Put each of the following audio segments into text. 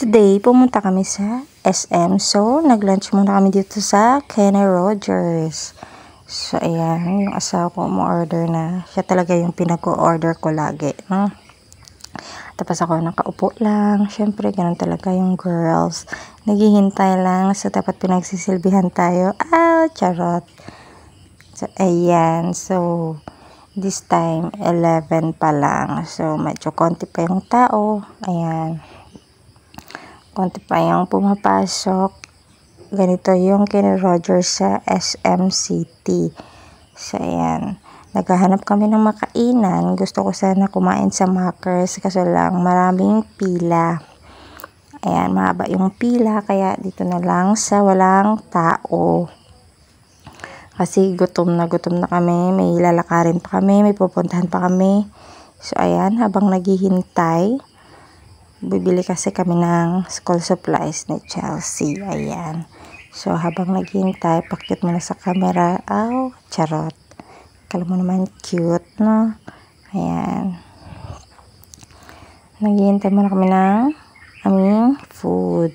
Today, pumunta kami sa SM. So, nag-lunch muna kami dito sa Kenny Rogers. So, ayan, yung asawa ko mo-order na. Siya talaga yung pinag-order ko lagi, no? Tapos ako nakaupo lang. Siyempre, ganun talaga yung girls. Naghihintay lang. So, dapat pinagsisilbihan tayo. Ah, charot. So, ayan. So, this time, 11 pa lang. So, medyo konti pa yung tao. Ayan. Konti pa yung pumapasok. Ganito yung Kenny Rogers sa SM City. So, ayan. Naghahanap kami ng makainan. Gusto ko sana kumain sa Makers. Kaso lang, maraming pila. Ayan, mahaba yung pila. Kaya dito na lang sa walang tao. Kasi gutom na kami. May lalakarin pa kami. May pupuntahan pa kami. So, ayan. Habang naghihintay, bibili kasi kami ng school supplies ni Chelsea. Ayan. So, habang naghihintay, pakit mo na sa camera. Oh, charot. Kala mo naman cute, no? Ayan. Naghihintay muna kami ng aming food.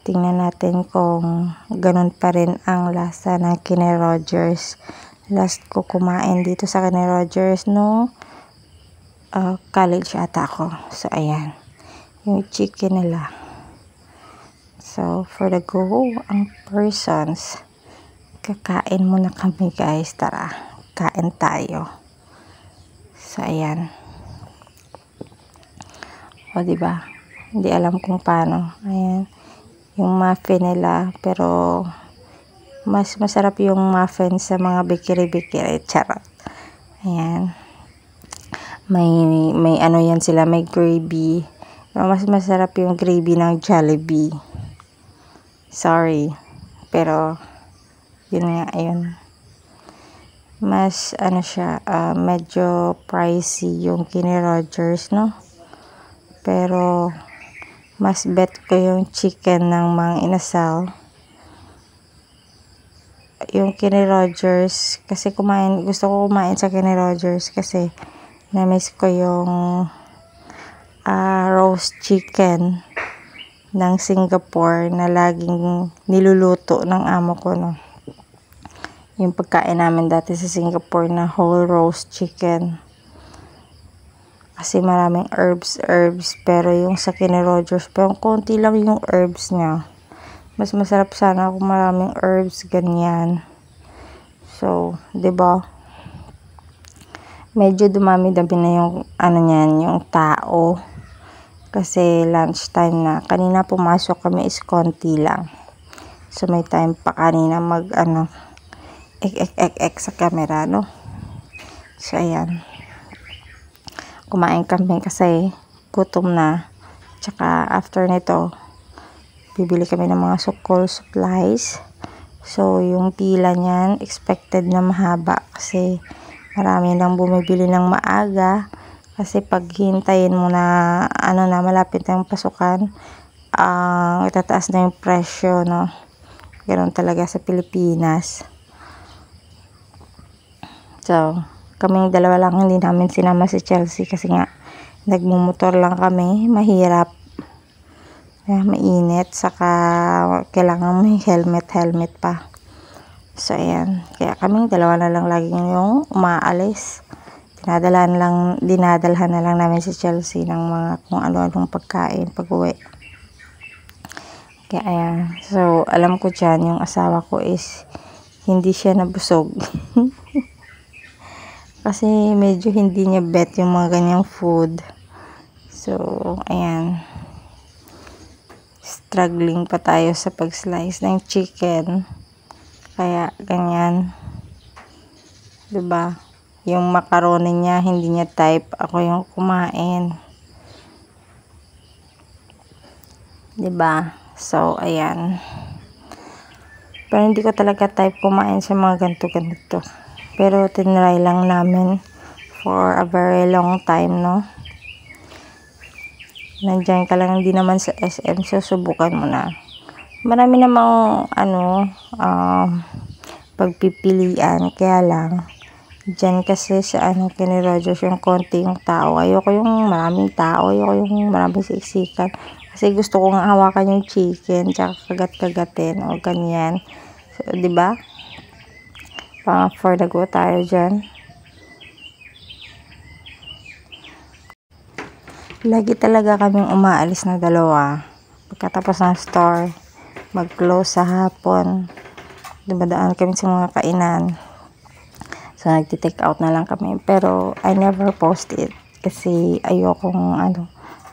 Tingnan natin kung ganun pa rin ang lasa ng Kenny Rogers. Last ko kumain dito sa Kenny Rogers, no? College ata ako. So, ayan. Yung chicken nila. So, for the go, ang persons, kakain muna kami, guys. Tara, kain tayo. So, ayan. O, diba? Hindi alam kung paano. Ayan. Yung muffin nila, pero mas masarap yung muffin sa mga bikiri-bikiri. Charot. Ayan. May ano yan sila, may gravy. Mas masarap yung gravy ng Jollibee. Sorry. Pero, yun nga, ayun. Mas, ano siya, medyo pricey yung Kenny Rogers, no? Pero, mas bet ko yung chicken ng Mang Inasal. Yung Kenny Rogers, kasi gusto ko kumain sa Kenny Rogers kasi na-miss ko yung roast chicken ng Singapore na laging niluluto ng amo ko, no? Yung pagkain namin dati sa Singapore na whole roast chicken. Kasi maraming herbs, pero yung sa Kenny Rogers, pero konti lang yung herbs niya. Mas masarap sana kung maraming herbs, ganyan. So, 'di ba? Medyo dumami-dami na yung ano niyan, yung tao. Kasi lunchtime na. Kanina pumasok kami is konti lang. So may time pa kanina mag ek sa camera, no? So ayan. Kumain kami kasi gutom na. Tsaka after nito, bibili kami ng mga school supplies. So yung pila niyan, expected na mahaba kasi marami lang bumibili ng maaga kasi pag hintayin mo na malapit na yung pasukan, itataas na yung presyo, no? Ganoon talaga sa Pilipinas. So, kaming dalawa lang, hindi namin sinama si Chelsea kasi nga nagmumotor lang kami, mahirap. Mainit, saka kailangan may helmet pa. So, ayan. Kaya kaming dalawa na lang lagi yung umaalis. Dinadalhan na lang namin si Chelsea ng mga kung ano-anong pagkain pag-uwi. Kaya, ayan. So, alam ko dyan, yung asawa ko is hindi siya nabusog. Kasi medyo hindi niya bet yung mga ganyang food. So, ayan. Struggling pa tayo sa pag-slice ng chicken. Kaya, ganyan. Diba? Yung macaroni niya, hindi niya type. Ako yung kumain. Diba? So, ayan. Pero hindi ko talaga type kumain sa mga ganito. Pero, tinry lang namin for a very long time, no? Nandiyan ka lang din naman sa SM, so subukan mo na. Marami namang, pagpipilian. Kaya lang, dyan kasi sa Kenny Rogers yung konti yung tao. Ayoko yung maraming tao. Ayoko yung maraming siksikan. Kasi gusto kong hawakan yung chicken, tsaka kagat-kagatin o ganyan. So, diba? Pang for the go tayo dyan. Lagi talaga kaming umaalis na dalawa. Pagkatapos ng store, mag-close sa hapon. Dumadaan kami sa mga kainan. So, nagti-take out na lang kami. Pero, I never post it. Kasi, ayokong,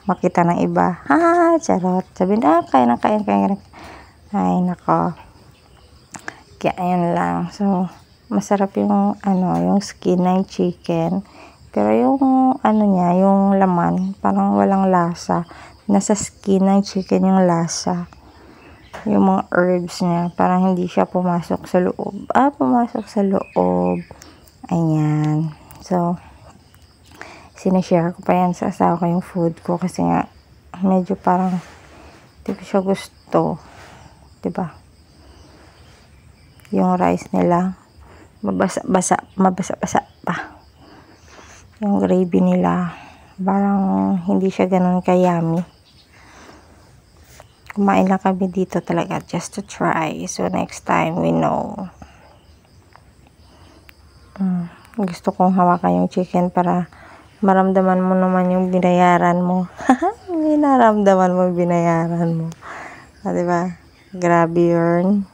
makita ng iba. Ha, charot. Sabi na, kaya. Ay, nako. Kaya, ayun lang. So, masarap yung, yung skin ng chicken. Pero yung, niya, yung laman, parang walang lasa. Nasa skin ng chicken yung lasa. Yung mga herbs niya, parang hindi siya pumasok sa loob. Pumasok sa loob. Ayan. So, sinashare ko pa yan sa asawa ko yung food ko kasi nga, medyo parang, di ko siya gusto. Diba? Yung rice nila, mabasa-basa pa. Yung gravy nila, parang hindi siya ganun kayami. Kumain lang kami dito talaga just to try. So, next time, we know. Gusto kong hawakan yung chicken para maramdaman mo naman yung binayaran mo. Naramdaman mo yung binayaran mo. Diba? Grabe yun.